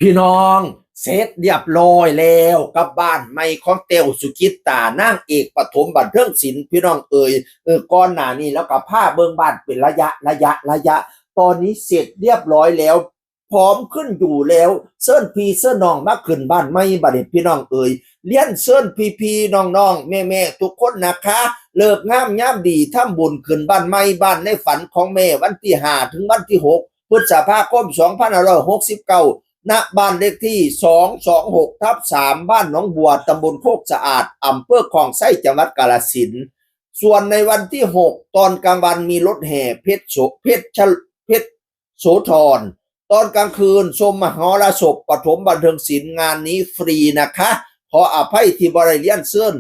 พี่น้องเสร็จเรียบร้อยแล้วกับบ้านใหม่ของเต้วสุกิตตานางเอกปฐมบันเทิงศิลป์พี่น้องก่อนหน้านี้แล้วก็พาเบิ่งบ้านเป็นระยะตอนนี้เสร็จเรียบร้อยแล้วพร้อมขึ้นอยู่แล้วเซิ้นพี่เซิ้นน้องมาขึ้นบ้านใหม่บัดนี้พี่น้องเลี้ยนเซิ้นพี่น้องแม่ทุกคนนะคะเลิกงามยามดีทำบุญขึ้นบ้านใหม่บ้านในฝันของแม่วันที่5ถึงวันที่6พฤษภาคม2569ณบ้านเลขที่226/3บ้านหนองบัวตำบลโคกสะอาดอำเภอคลองไส้จังหวัดกาฬสินธุ์ส่วนในวันที่6ตอนกลางวันมีรถแห่เพชรโสธรตอนกลางคืนชมมหรสพปฐมบันเทิงศิลป์งานนี้ฟรีนะคะขออภัยที่บริเลียนเซิน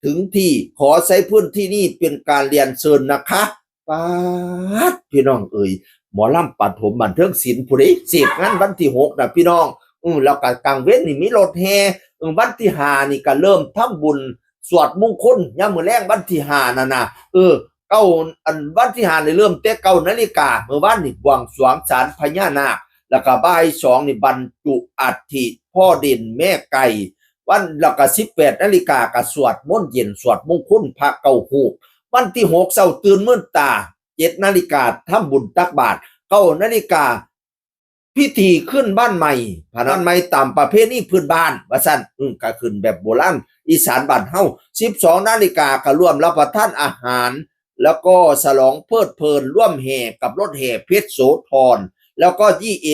ถึงที่ขอใช้พื้นที่นี่เป็นการเรียนเชิญนะคะป๊าดพี่น้องหมอลำปฐมบันเทิงศิลป์ผู้ใดเสพงานวันที่6นะพี่น้องแล้วก็กลางเว้นนี่มีรถแห่วันที่5นี่ก็เริ่มทำบุญสวดมงคลยามมื้อแลงวันที่5นั่นน่ะเก้าวันที่5นี่เริ่มแต่9 นาฬิกาเมื่อวานนี่บวงสรวงศาลพญานาคแล้วก็บ่าย2นี่บรรจุอัฐิพ่อเด่นแม่ไก่วันแล้วก็18 นาฬิกาก็สวดมนต์เย็นสวดมงคลพระเก้ารูปวันที่6เช้าตื่นมื่นตา7 นาฬิกาทำบุญตักบาตร9 นาฬิกาพิธีขึ้นบ้านใหม่พนันใหม่ตามประเพณีพื้นบ้านว่าซั่นก็ขึ้นแบบโบราณอีสานบ้านเฮา12 นาฬิกาก็ร่วมรับประทานอาหารแล้วก็ฉลองเพลิดเพลินร่วมแห่กับรถแห่เพชรโสธรแล้วก็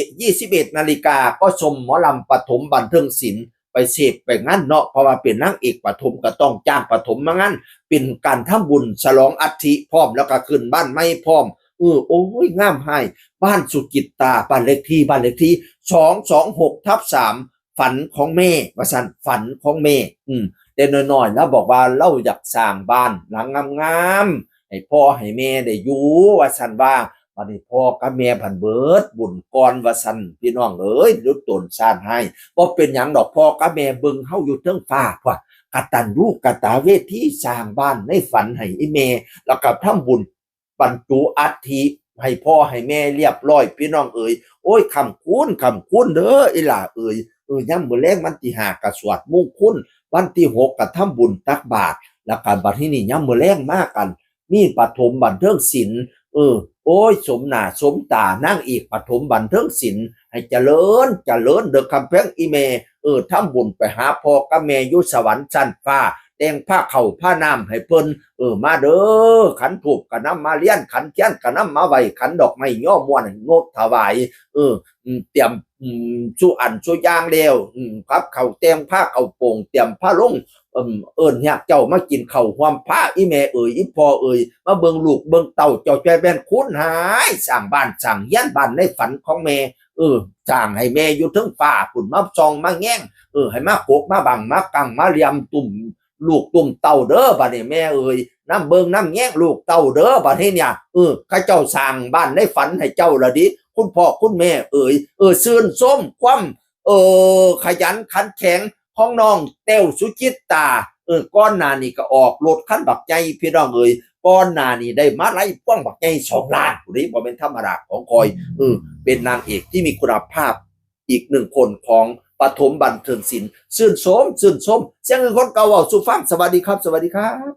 21 นาฬิกาก็ชมหมอลำปฐมบันเทิงศิลป์ไปเสพไปงั้นเนาะเพราะว่าเป็นนางเอกปฐมก็ต้องจ้างปฐมมางั้นเป็นการทำบุญฉลองอัฐิพร้อมแล้วก็ขึ้นบ้านใหม่พร้อมโอ้ยงามให้บ้านสุกิตตาบ้านเลขที่226/3ฝันของแม่ว่าซั่นฝันของแม่แต่น้อยๆแล้วบอกว่าเราอยากสร้างบ้านหลังงามๆให้พ่อให้แม่ได้อยู่ว่าซั่นว่าบัดนี้พ่อกับแม่ผันเบิดบุญก่อนว่าซั่นพี่น้องลดตนชาติให้บ่เป็นหยังดอกพ่อกับแม่เบิ่งเฮาอยู่เทิงฟ้าพุ่นกตัญญูกตเวทีสร้างบ้านในฝันให้อีแม่แล้วก็ทำบุญบรรจุอัฐิให้พ่อให้แม่เรียบร้อยพี่น้องโอ้ยคำคุณเด้ออีหล่ายามมื้อแลงวันที่5ก็สวดมงคลวันที่6ก็ทำบุญตักบาตรแล้วก็บัดทีนี้ยามมื้อแลงมากันมีปฐมบันเทิงศิลป์โอ้ยสมหน้าสมตานางเอกปฐมบันเทิงศิลป์ให้เจริญเด้อคำแพงอีแม่ทำบุญไปหาพ่อกับแม่อยู่สวรรค์ชั้นฟ้าแต่งผ้าเข้าผ้าน้ำให้เพิ่นมาเด้อขันธูปก็นำมาเลี้ยนขันเทียนก็นำมาไว้ขันดอกไม้ย่อม่วนงดถวายเตรียมสุอันสุอย่างแล้วครับเขาแต่งผ้าเขาโป่งเตรียมผ้าลงเนี่ยเจ้ามากินข้าวความผ้าอีแม่อีพ่อมาเบิ่งลูกเบิ่งเต้าเจ้าใจแม่นคุณหายสร้างบ้านสร้างเฮียนบ้านในฝันของแม่สร้างให้แม่อยู่เทิงฟ้าพุ่นมาส่องมาแง่งให้มาโกกมาบังมากังมาเหลี่ยมตุ่มลูกตุ่มเต้าเด้อบัดนี้แม่น้ำเบิ่งน้ำแง่งลูกเต้าเด้อบัดนี้เนี่ยข้าเจ้าสร้างบ้านในฝันให้เจ้าละดิคุณพ่อคุณแม่ซื่นส้มความขยันขันแข็งของน้องเต้วสุจิตตาก้อนหน้านี่ก็ออกรถคันบักใหญ่พี่น้องก้อนหน้านี่ได้มาไล่ป้องบักใหญ่2 ล้านผู้นี้บ่เป็นธรรมดาของคอยเป็นนางเอกที่มีคุณภาพอีก1 คนของปฐมบันเทิงศิลป์ชื่นชมเสียงคนเก่าเว้าสู่ฟังสวัสดีครับ